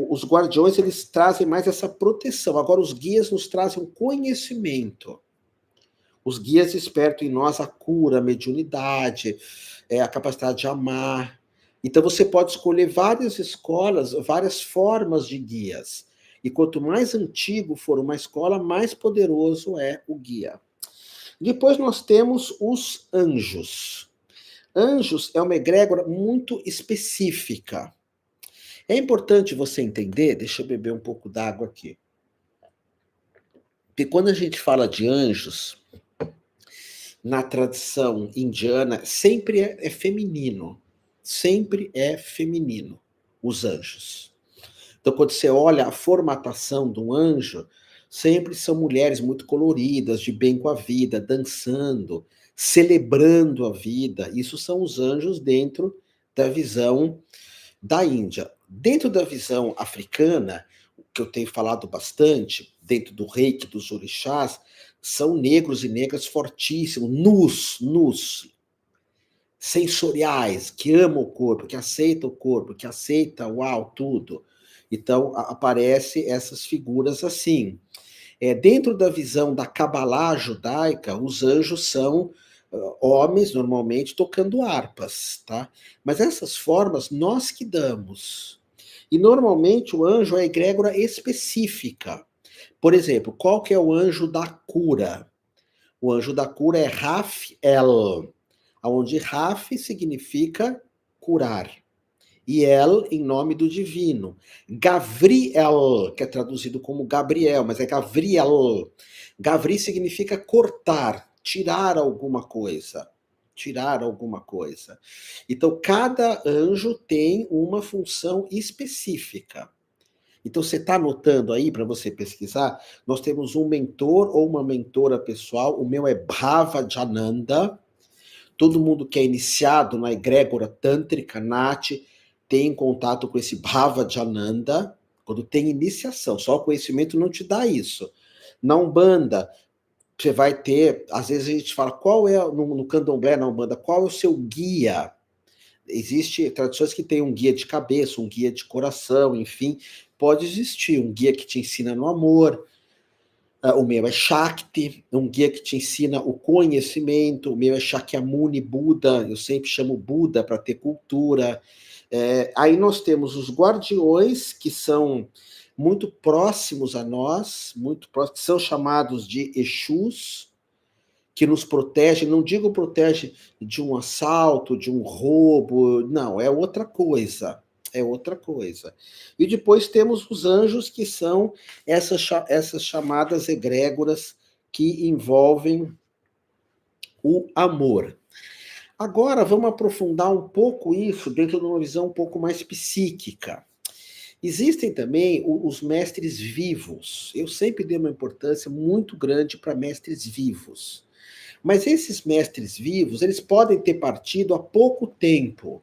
os guardiões, eles trazem mais essa proteção. Agora, os guias nos trazem um conhecimento. Os guias despertam em nós a cura, a mediunidade, a capacidade de amar. Então, você pode escolher várias escolas, várias formas de guias. E quanto mais antigo for uma escola, mais poderoso é o guia. Depois nós temos os anjos. Anjos é uma egrégora muito específica. É importante você entender, deixa eu beber um pouco d'água aqui. Porque quando a gente fala de anjos, na tradição indiana, sempre é feminino. Sempre é feminino, os anjos. Então, quando você olha a formatação do anjo, sempre são mulheres muito coloridas, de bem com a vida, dançando, celebrando a vida. Isso são os anjos dentro da visão da Índia. Dentro da visão africana, que eu tenho falado bastante, dentro do reiki, dos orixás, são negros e negras fortíssimos, nus, sensoriais, que amam o corpo, que aceitam o corpo, que aceitam, uau, tudo. Então, aparecem essas figuras assim. Dentro da visão da Kabbalah judaica, os anjos são homens, normalmente, tocando harpas, tá? Mas essas formas nós que damos. E, normalmente, o anjo é egrégora específica. Por exemplo, qual que é o anjo da cura? O anjo da cura é Raphael, onde Raf significa curar. E El em nome do divino. Gavriel, que é traduzido como Gabriel, mas é Gavriel. Gavri significa cortar, tirar alguma coisa. Tirar alguma coisa. Então, cada anjo tem uma função específica. Então, você está anotando aí para você pesquisar? Nós temos um mentor ou uma mentora pessoal. O meu é Bhava Jananda. Todo mundo que é iniciado na egrégora tântrica, Nath, tem contato com esse Bhava Jananda, quando tem iniciação. Só o conhecimento não te dá isso. Na Umbanda, você vai ter, às vezes a gente fala, qual é, no candomblé, na Umbanda, qual é o seu guia? Existem tradições que tem um guia de cabeça, um guia de coração, enfim, pode existir um guia que te ensina no amor. O meu é Shakti, um guia que te ensina o conhecimento. O meu é Shakyamuni Buda, eu sempre chamo Buda para ter cultura. Aí nós temos os guardiões, que são muito próximos a nós, muito próximos, que são chamados de Exus, que nos protege, não digo protege de um assalto, de um roubo, não, é outra coisa. É outra coisa. E depois temos os anjos, que são essas chamadas egrégoras que envolvem o amor. Agora, vamos aprofundar um pouco isso dentro de uma visão um pouco mais psíquica. Existem também os mestres vivos. Eu sempre dei uma importância muito grande para mestres vivos. Mas esses mestres vivos, eles podem ter partido há pouco tempo.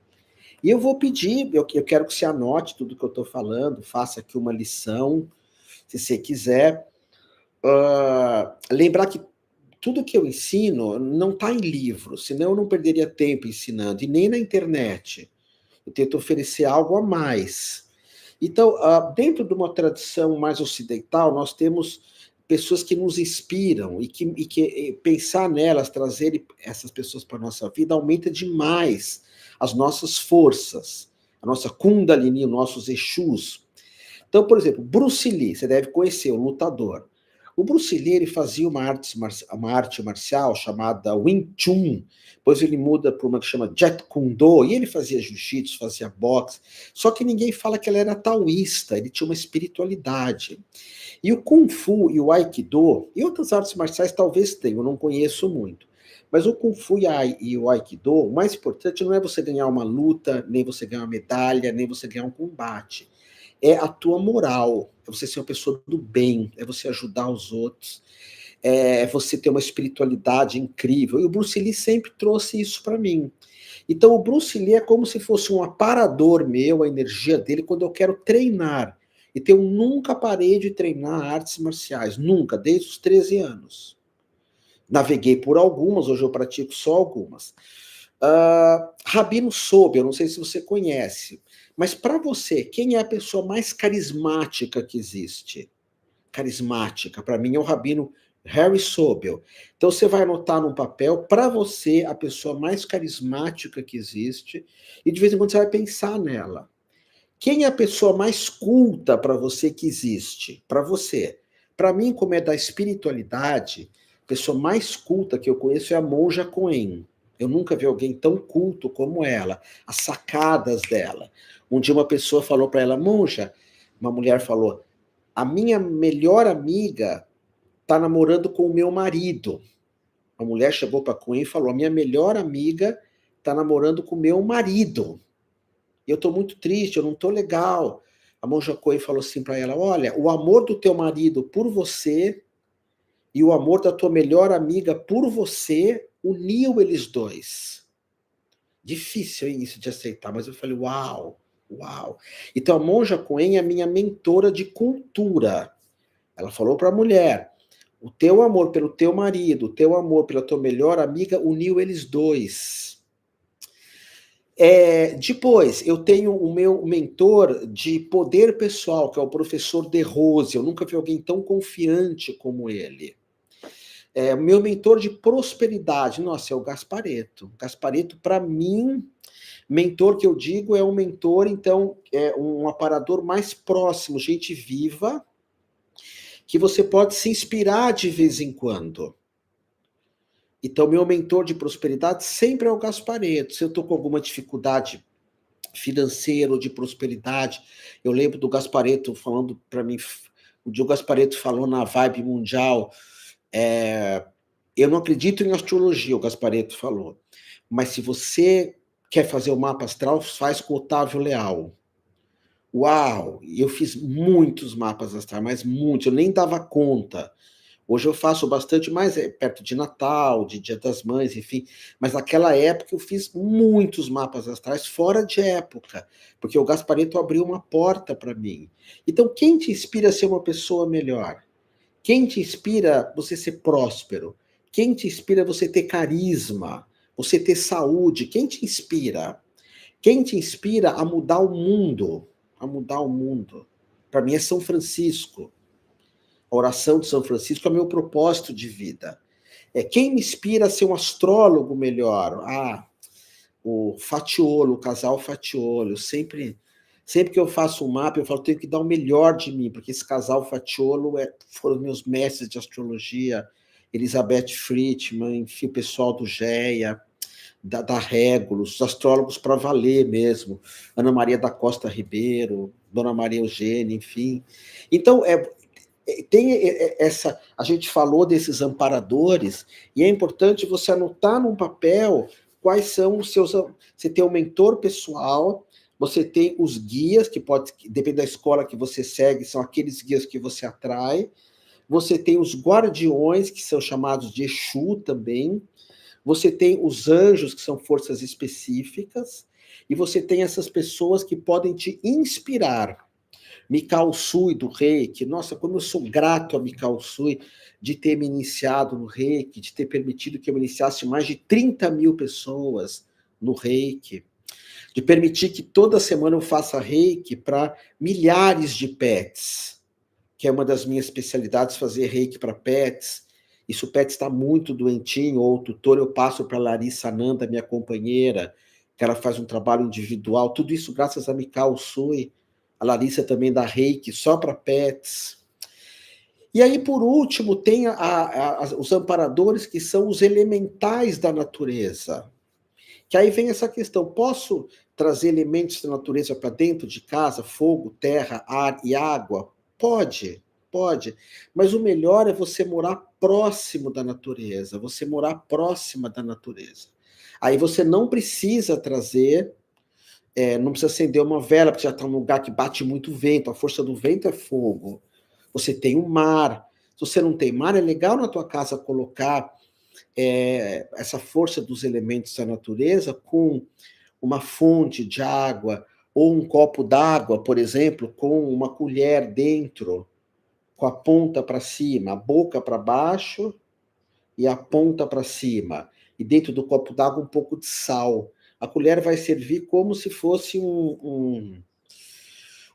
E eu vou pedir, eu quero que você anote tudo que eu estou falando, faça aqui uma lição, se você quiser. Lembrar que tudo que eu ensino não está em livro, senão eu não perderia tempo ensinando, e nem na internet. Eu tento oferecer algo a mais. Então, dentro de uma tradição mais ocidental, nós temos pessoas que nos inspiram e que pensar nelas, trazer essas pessoas para a nossa vida, aumenta demais as nossas forças, a nossa Kundalini, os nossos Exus. Então, por exemplo, Bruce Lee, você deve conhecer, o lutador. O Bruce Lee ele fazia uma arte marcial chamada Wing Chun, depois ele muda para uma que chama Jeet Kune Do, e ele fazia jiu-jitsu, fazia boxe, só que ninguém fala que ele era taoísta, ele tinha uma espiritualidade. E o Kung Fu e o Aikido, e outras artes marciais talvez tenham, eu não conheço muito. Mas o Kung Fu e o Aikido, o mais importante não é você ganhar uma luta, nem você ganhar uma medalha, nem você ganhar um combate. É a tua moral, é você ser uma pessoa do bem, é você ajudar os outros, é você ter uma espiritualidade incrível. E o Bruce Lee sempre trouxe isso para mim. Então o Bruce Lee é como se fosse um aparador meu, a energia dele, quando eu quero treinar. Então eu nunca parei de treinar artes marciais, nunca, desde os 13 anos. Naveguei por algumas, hoje eu pratico só algumas. Rabino Sobel, não sei se você conhece, mas para você, quem é a pessoa mais carismática que existe? Carismática, para mim é o Rabino Harry Sobel. Então você vai anotar num papel, para você, a pessoa mais carismática que existe, e de vez em quando você vai pensar nela. Quem é a pessoa mais culta para você que existe? Para você. Para mim, como é da espiritualidade, a pessoa mais culta que eu conheço é a Monja Coen. Eu nunca vi alguém tão culto como ela, as sacadas dela. Um dia uma pessoa falou para ela, Monja, uma mulher falou, a minha melhor amiga está namorando com o meu marido. A mulher chegou para Coen e falou, a minha melhor amiga está namorando com o meu marido. E eu estou muito triste, eu não estou legal. A Monja Coen falou assim para ela, olha, o amor do teu marido por você e o amor da tua melhor amiga por você uniu eles dois. Difícil hein, isso de aceitar, mas eu falei, uau, uau. Então a Monja Coen é a minha mentora de cultura. Ela falou para a mulher, o teu amor pelo teu marido, o teu amor pela tua melhor amiga uniu eles dois. Depois, eu tenho o meu mentor de poder pessoal, que é o professor De Rose. Eu nunca vi alguém tão confiante como ele. O meu mentor de prosperidade, nossa, é o Gaspareto. Gaspareto, para mim, mentor que eu digo é um mentor, então, é um aparador mais próximo, gente viva, que você pode se inspirar de vez em quando. Então, meu mentor de prosperidade sempre é o Gaspareto. Se eu estou com alguma dificuldade financeira ou de prosperidade, eu lembro do Gaspareto falando para mim, o dia o Gaspareto falou na Vibe Mundial, eu não acredito em astrologia, o Gaspareto falou, mas se você quer fazer o mapa astral, faz com o Otávio Leal. Uau! E eu fiz muitos mapas astrais, mas muitos, eu nem dava conta. Hoje eu faço bastante mais perto de Natal, de Dia das Mães, enfim. Mas naquela época eu fiz muitos mapas astrais fora de época, porque o Gaspareto abriu uma porta para mim. Então, quem te inspira a ser uma pessoa melhor? Quem te inspira a você ser próspero? Quem te inspira a você ter carisma? Você ter saúde? Quem te inspira? Quem te inspira a mudar o mundo? A mudar o mundo. Para mim é São Francisco. A oração de São Francisco é meu propósito de vida. Quem me inspira a ser um astrólogo melhor? O Fatiolo, o casal Fatiolo. Sempre que eu faço um mapa, eu falo, tenho que dar o melhor de mim, porque esse casal Fatiolo foram meus mestres de astrologia, Elizabeth Friedman, enfim, o pessoal do GEA, da Régulos, os astrólogos para valer mesmo, Ana Maria da Costa Ribeiro, Dona Maria Eugênia, enfim. Então, tem essa, a gente falou desses amparadores, e é importante você anotar num papel quais são os seus, você tem um mentor pessoal, você tem os guias, que pode, depende da escola que você segue, são aqueles guias que você atrai, você tem os guardiões, que são chamados de Exu também, você tem os anjos, que são forças específicas, e você tem essas pessoas que podem te inspirar. Mikao Sui, do Reiki, nossa, como eu sou grato a Mikao Sui de ter me iniciado no Reiki, de ter permitido que eu iniciasse mais de 30 mil pessoas no Reiki. de permitir que toda semana eu faça reiki para milhares de pets, que é uma das minhas especialidades, fazer reiki para pets. E se o pet está muito doentinho, ou o tutor, eu passo para a Larissa Ananda, minha companheira, que ela faz um trabalho individual, tudo isso graças a Mikao Usui. A Larissa também dá reiki só para pets. E aí, por último, tem os amparadores, que são os elementais da natureza. Que aí vem essa questão, posso trazer elementos da natureza para dentro de casa, fogo, terra, ar e água? Pode, pode. Mas o melhor é você morar próximo da natureza, você morar próxima da natureza. Aí você não precisa trazer, não precisa acender uma vela, porque já está num lugar que bate muito vento, a força do vento é fogo. Você tem o mar. Se você não tem mar, é legal na tua casa colocar essa força dos elementos da natureza com uma fonte de água, ou um copo d'água, por exemplo, com uma colher dentro, com a ponta para cima, a boca para baixo e a ponta para cima. E dentro do copo d'água um pouco de sal. A colher vai servir como se fosse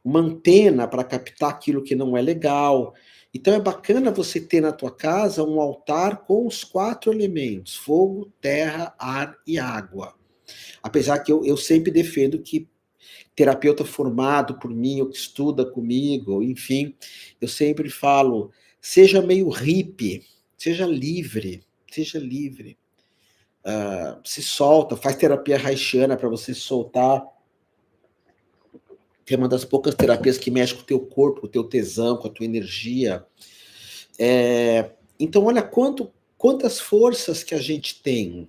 uma antena para captar aquilo que não é legal. Então é bacana você ter na tua casa um altar com os 4 elementos: fogo, terra, ar e água. Apesar que eu sempre defendo que terapeuta formado por mim, ou que estuda comigo, enfim, eu sempre falo, seja meio hippie, seja livre, seja livre. Se solta, faz terapia haitiana para você soltar, que é uma das poucas terapias que mexe com o teu corpo, com o teu tesão, com a tua energia. Então, olha quantas forças que a gente tem.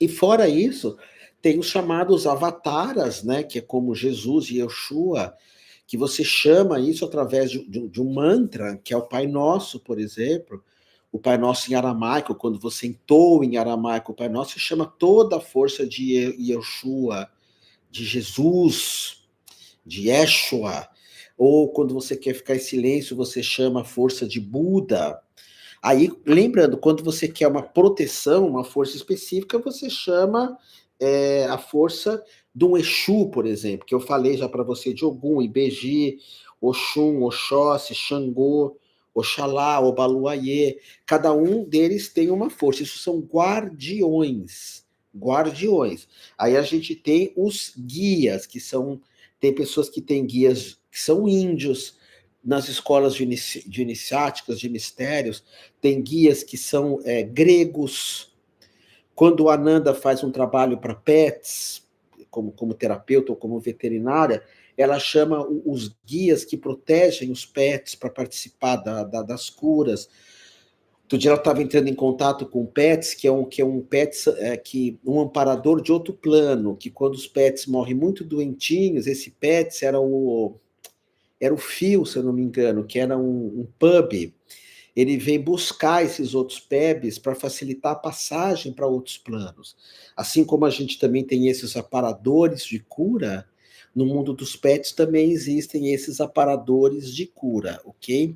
E fora isso, tem os chamados avataras, né, que é como Jesus e Yeshua, que você chama isso através de um mantra, que é o Pai Nosso, por exemplo. O Pai Nosso em aramaico, quando você entoa em aramaico o Pai Nosso, você chama toda a força de Yeshua, de Jesus, de Yeshua. Ou quando você quer ficar em silêncio, você chama a força de Buda. Aí, lembrando, quando você quer uma proteção, uma força específica, você chama a força de um Exu, por exemplo, que eu falei já para você de Ogum, Ibeji, Oxum, Oxóssi, Xangô, Oxalá, Obaluayê. Cada um deles tem uma força. Isso são guardiões. Guardiões. Aí a gente tem os guias, que são... Tem pessoas que têm guias que são índios. Nas escolas de iniciáticas, de mistérios, tem guias que são gregos. Quando o Ananda faz um trabalho para pets, como terapeuta ou como veterinária, ela chama os guias que protegem os pets para participar das curas. Outro dia ela estava entrando em contato com pets, que é um pets, um amparador de outro plano, que quando os pets morrem muito doentinhos, esse pets era o Phil, se eu não me engano, que era um pub. Ele vem buscar esses outros pebs para facilitar a passagem para outros planos. Assim como a gente também tem esses aparadores de cura, no mundo dos pets também existem esses aparadores de cura, ok?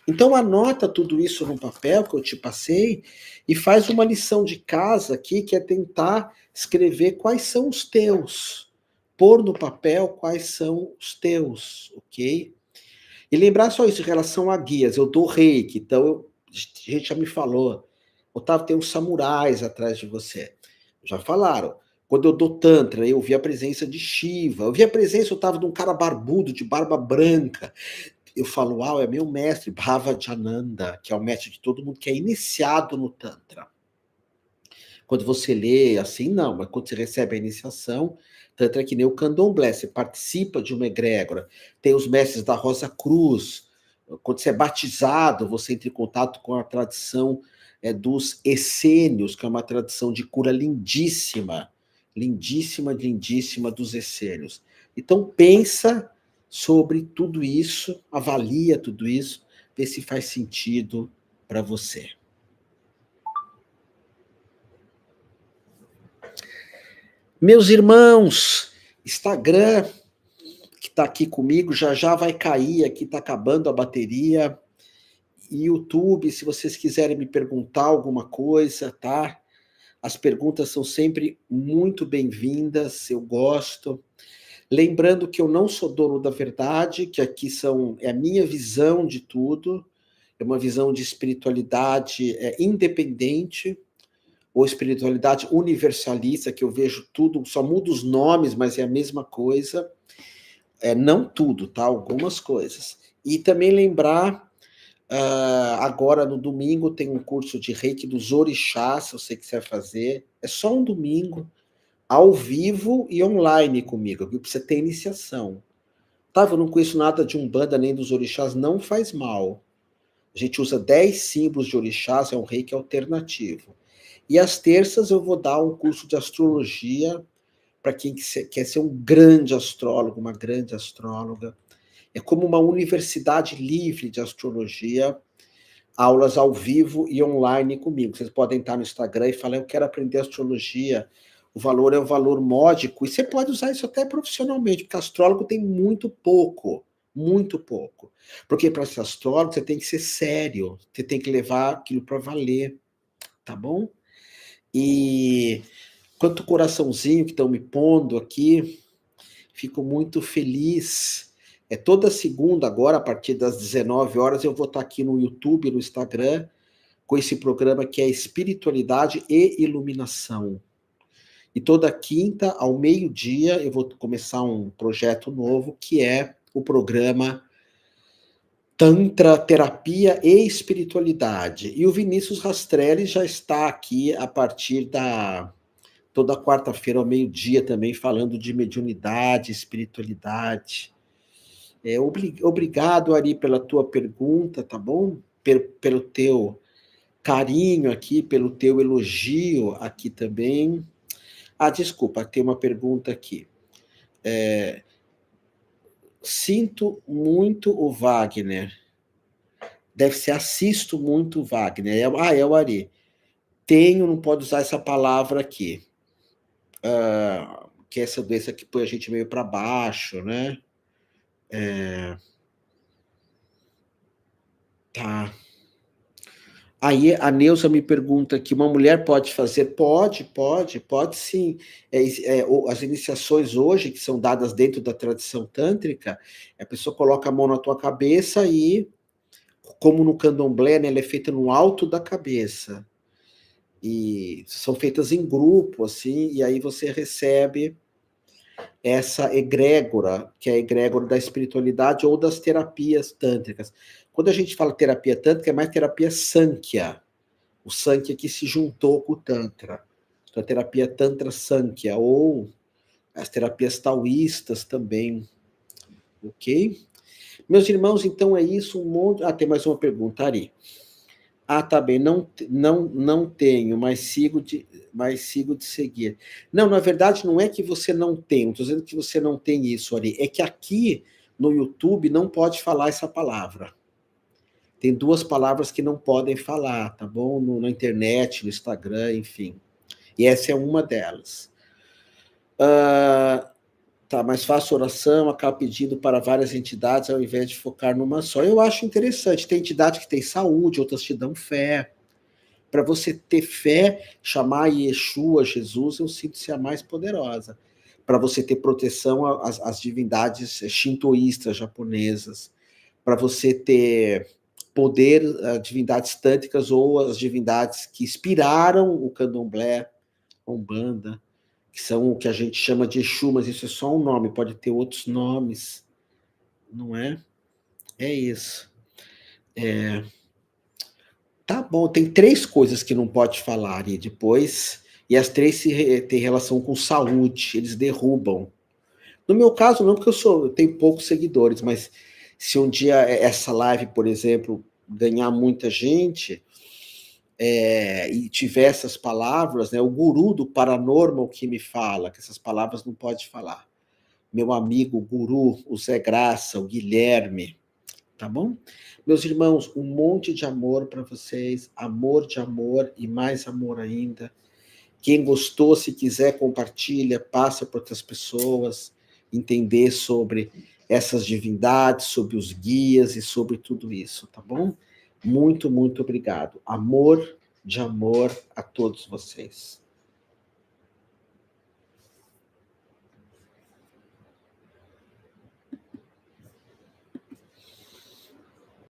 Então anota tudo isso no papel que eu te passei e faz uma lição de casa aqui, que é tentar escrever quais são os teus. Pôr no papel quais são os teus, ok? E lembrar só isso em relação a guias. Eu dou reiki, então a gente já me falou. Otávio, tem uns samurais atrás de você. Já falaram. Quando eu dou tantra, eu vi a presença de Shiva. Eu vi a presença, Otávio, de um cara barbudo, de barba branca. Eu falo, uau, é meu mestre, Bhavajananda, que é o mestre de todo mundo que é iniciado no tantra. Quando você lê assim, não, mas quando você recebe a iniciação, tanto é que nem o candomblé, você participa de uma egrégora, tem os mestres da Rosa Cruz, quando você é batizado, você entra em contato com a tradição dos essênios, que é uma tradição de cura lindíssima, lindíssima, lindíssima dos essênios. Então pensa sobre tudo isso, avalia tudo isso, vê se faz sentido para você. Meus irmãos, Instagram, que está aqui comigo, já já vai cair, aqui está acabando a bateria. E YouTube, se vocês quiserem me perguntar alguma coisa, tá? As perguntas são sempre muito bem-vindas, eu gosto. Lembrando que eu não sou dono da verdade, que aqui é a minha visão de tudo, é uma visão de espiritualidade independente, ou espiritualidade universalista, que eu vejo tudo, só muda os nomes, mas é a mesma coisa. Não tudo, tá? Algumas coisas. E também lembrar, agora no domingo tem um curso de Reiki dos Orixás, se você quiser fazer. É só um domingo, ao vivo e online comigo, viu? Pra você ter iniciação. Tá, eu não conheço nada de Umbanda nem dos Orixás, não faz mal. A gente usa 10 símbolos de Orixás, é um Reiki alternativo. E às terças eu vou dar um curso de astrologia para quem quer ser um grande astrólogo, uma grande astróloga. É como uma universidade livre de astrologia, aulas ao vivo e online comigo. Vocês podem estar no Instagram e falar, eu quero aprender astrologia. O valor é um valor módico, e você pode usar isso até profissionalmente, porque astrólogo tem muito pouco. Muito pouco. Porque para ser astrólogo, você tem que ser sério, você tem que levar aquilo para valer, tá bom? E quanto coraçãozinho que estão me pondo aqui, fico muito feliz. Toda segunda agora, a partir das 19 horas, eu vou estar aqui no YouTube, no Instagram, com esse programa que é Espiritualidade e Iluminação. E toda quinta, ao meio-dia, eu vou começar um projeto novo, que é o programa Tantra, Terapia e Espiritualidade. E o Vinícius Rastrelli já está aqui a partir toda quarta-feira ao meio-dia também, falando de mediunidade, espiritualidade. Obrigado, Ari, pela tua pergunta, tá bom? Pelo teu carinho aqui, pelo teu elogio aqui também. Desculpa, tem uma pergunta aqui. Sinto muito o Wagner. Deve ser assisto muito o Wagner. É o Ari. Tenho, não pode usar essa palavra aqui. Que é essa doença que põe a gente meio para baixo, né? Tá. Aí a Neuza me pergunta que uma mulher pode fazer? Pode sim. As iniciações hoje, que são dadas dentro da tradição tântrica, a pessoa coloca a mão na tua cabeça e, como no candomblé, né, ela é feita no alto da cabeça. E são feitas em grupo, assim, e aí você recebe essa egrégora, que é a egrégora da espiritualidade ou das terapias tântricas. Quando a gente fala terapia tântrica, é mais terapia Sankhya. O Sankhya que se juntou com o Tantra. Então, a terapia Tantra Sankhya, ou as terapias taoístas também. Ok? Meus irmãos, então é isso. Tem mais uma pergunta, Ari. Tá bem, não tenho, mas sigo de seguir. Não, na verdade, não é que você não tem, não estou dizendo que você não tem isso, Ari. É que aqui no YouTube não pode falar essa palavra. Tem 2 palavras que não podem falar, tá bom? Na internet, no Instagram, enfim. E essa é uma delas. Mas faço oração, acabo pedindo para várias entidades ao invés de focar numa só. Eu acho interessante. Tem entidade que tem saúde, outras te dão fé. Para você ter fé, chamar Yeshua, Jesus, eu sinto ser a mais poderosa. Para você ter proteção às divindades shintoístas japonesas. Para você ter poder, divindades tântricas ou as divindades que inspiraram o candomblé, a Umbanda, que são o que a gente chama de Exu, mas isso é só um nome, pode ter outros nomes, não é? É isso. Tá bom, tem 3 coisas que não pode falar e depois, e as 3 têm relação com saúde, eles derrubam. No meu caso, não, porque eu tenho poucos seguidores, mas se um dia essa live, por exemplo, ganhar muita gente, e tiver essas palavras, né, o guru do paranormal que me fala, que essas palavras não pode falar. Meu amigo guru, o Zé Graça, o Guilherme, tá bom? Meus irmãos, um monte de amor para vocês, amor de amor e mais amor ainda. Quem gostou, se quiser, compartilha, passa para outras pessoas, entender sobre essas divindades, sobre os guias e sobre tudo isso, tá bom? Muito, muito obrigado. Amor de amor a todos vocês.